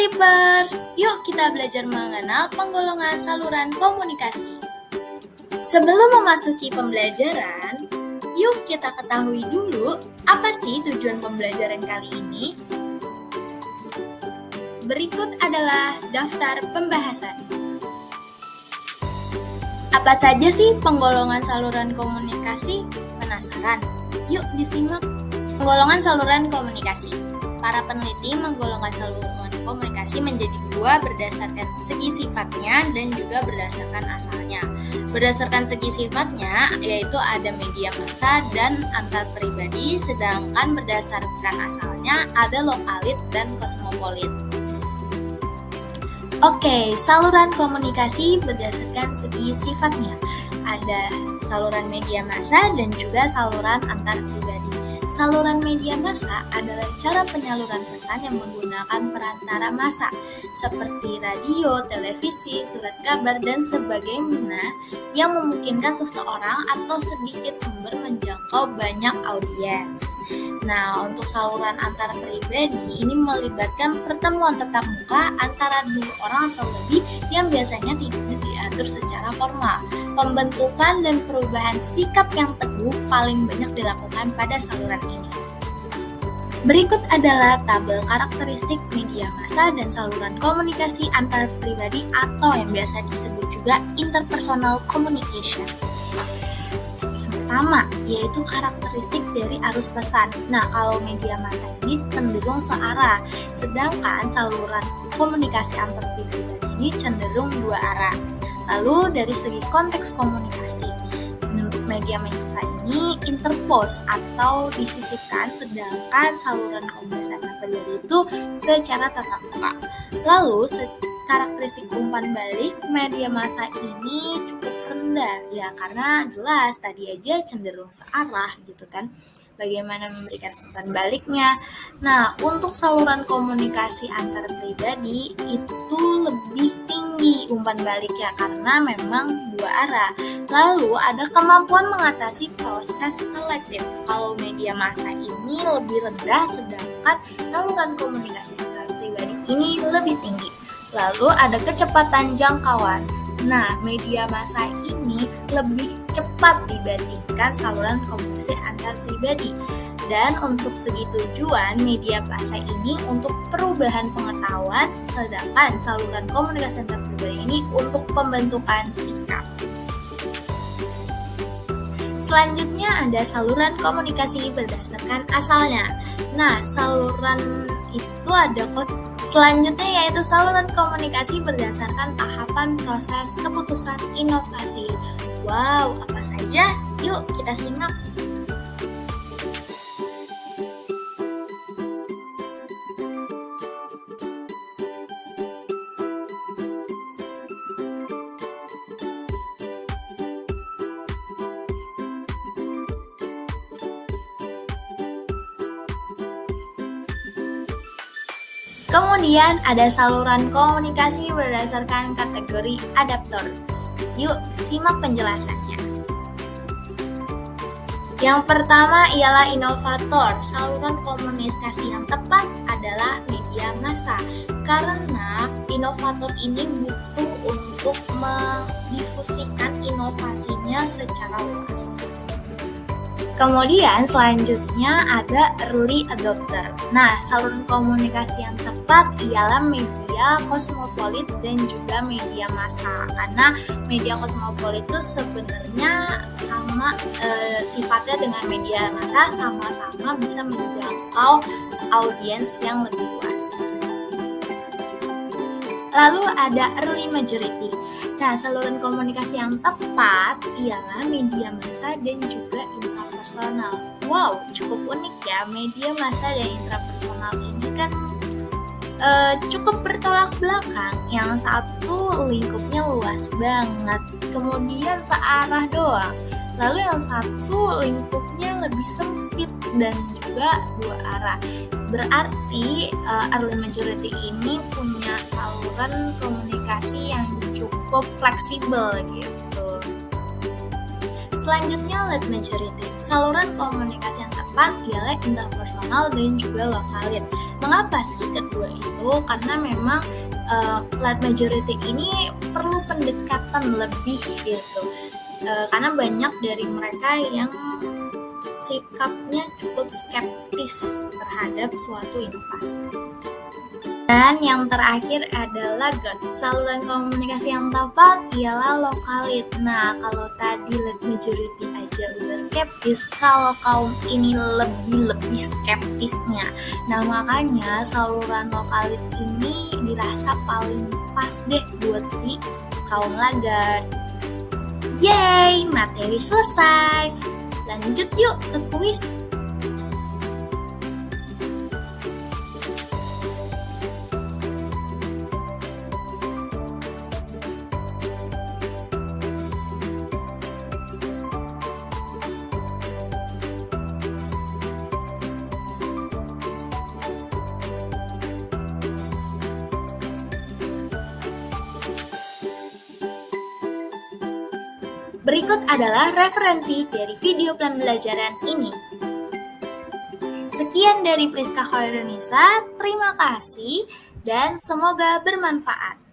Tipers, yuk kita belajar mengenal penggolongan saluran komunikasi. Sebelum memasuki pembelajaran, yuk kita ketahui dulu apa sih tujuan pembelajaran kali ini. Berikut adalah daftar pembahasan. Apa saja sih penggolongan saluran komunikasi? Penasaran? Yuk disimak. Penggolongan saluran komunikasi. Para peneliti menggolongkan saluran komunikasi menjadi dua berdasarkan segi sifatnya dan juga berdasarkan asalnya. Berdasarkan segi sifatnya, yaitu ada media massa dan antar pribadi, sedangkan berdasarkan asalnya ada lokalit dan kosmopolit. Oke, saluran komunikasi berdasarkan segi sifatnya. Ada saluran media massa dan juga saluran antar pribadi. Saluran media massa adalah cara penyaluran pesan yang menggunakan perantara massa seperti radio, televisi, surat kabar, dan sebagainya yang memungkinkan seseorang atau sedikit sumber menjangkau banyak audiens. Nah, untuk saluran antar pribadi ini melibatkan pertemuan tatap muka antara dua orang atau lebih yang biasanya tidak diatur secara formal. Pembentukan dan perubahan sikap yang teguh paling banyak dilakukan pada saluran ini. Berikut adalah tabel karakteristik media massa dan saluran komunikasi antar pribadi atau yang biasa disebut juga interpersonal communication. Pertama, yaitu karakteristik dari arus pesan. Nah, kalau media massa ini cenderung searah, sedangkan saluran komunikasi antar pribadi ini cenderung dua arah. Lalu dari segi konteks komunikasi, untuk media massa ini interpose atau disisipkan, sedangkan saluran komunikasi antar pribadi itu secara tatap muka. Lalu karakteristik umpan balik media massa ini cukup rendah ya, karena jelas tadi aja cenderung searah gitu kan. Bagaimana memberikan umpan baliknya? Nah, untuk saluran komunikasi antar pribadi itu lebih tinggi umpan baliknya karena memang dua arah. Lalu ada kemampuan mengatasi proses selektif. Kalau media massa ini lebih rendah, sedangkan saluran komunikasi antar pribadi ini lebih tinggi. Lalu ada kecepatan jangkauan. Nah, media massa ini lebih cepat dibandingkan saluran komunikasi antar pribadi. Dan untuk segi tujuan, media massa ini untuk perubahan pengetahuan, sedangkan saluran komunikasi antar pribadi ini untuk pembentukan sikap. Selanjutnya ada saluran komunikasi berdasarkan asalnya. Nah, saluran itu ada selanjutnya yaitu saluran komunikasi berdasarkan tahapan proses keputusan inovasi. Wow, apa saja? Yuk kita simak. Kemudian ada saluran komunikasi berdasarkan kategori adaptor. Yuk, simak penjelasannya. Yang pertama ialah inovator. Saluran komunikasi yang tepat adalah media massa. Karena inovator ini butuh untuk mendifusikan inovasinya secara luas. Kemudian selanjutnya ada early adopter. Nah, saluran komunikasi yang tepat ialah media kosmopolit dan juga media massa. Karena media kosmopolit itu sebenarnya sama sifatnya dengan media massa, sama-sama bisa menjangkau audiens yang lebih luas. Lalu ada early majority. Nah, saluran komunikasi yang tepat ialah media massa dan juga intrapersonal. Wow, cukup unik ya, media massa dan intrapersonal ini kan cukup bertolak belakang. Yang satu lingkupnya luas banget, kemudian searah doang. Lalu yang satu lingkupnya lebih sempit dan juga dua arah. Berarti early majority ini punya saluran komunikasi yang cukup fleksibel gitu. Selanjutnya late majority. Saluran komunikasi yang tepat ialah interpersonal dan juga lokalit. Mengapa sih kedua itu? Karena memang light majority ini perlu pendekatan lebih gitu. Karena banyak dari mereka yang sikapnya cukup skeptis terhadap suatu inovasi. Dan yang terakhir adalah GERD. Saluran komunikasi yang tepat ialah lokalit. Nah, kalau tadi lead majority aja udah skeptis, kalau kaum ini lebih skeptisnya. Nah, makanya saluran lokalit ini dirasa paling pas deh buat si kaum laggard. Yeay, materi selesai. Lanjut yuk ke kuis. Berikut adalah referensi dari video pembelajaran ini. Sekian dari Priska Khairunisa, terima kasih dan semoga bermanfaat.